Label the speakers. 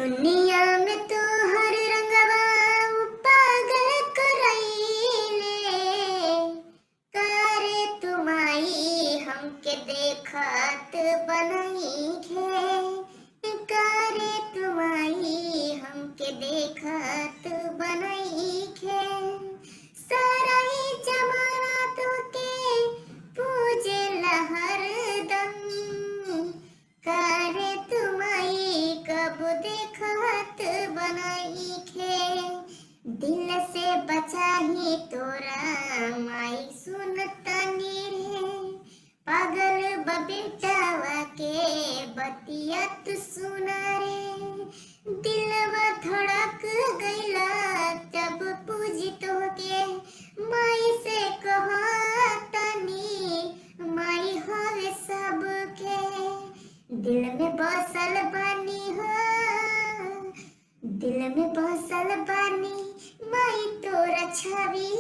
Speaker 1: दुनिया में तो हर रंगवा पागल करैले। करे तुमाई हमके देखत बनैखे। करे तुमाई हमके देखत बनैखे। सारा ही जमाना तोके पूजेला हरदम। करे तुमाई कब देखत बनैखे। दिल से बचाही तोरा माई सुनतनी रे। पागल बबेटावा के बतिया तू सुना रे। दिलवा धड़क गइला जब पूजी तोहके। माई से कहतनी माई हवे सबके। दिल में बसल बानी हो, दिल में बसल बानी माई तोरा छवि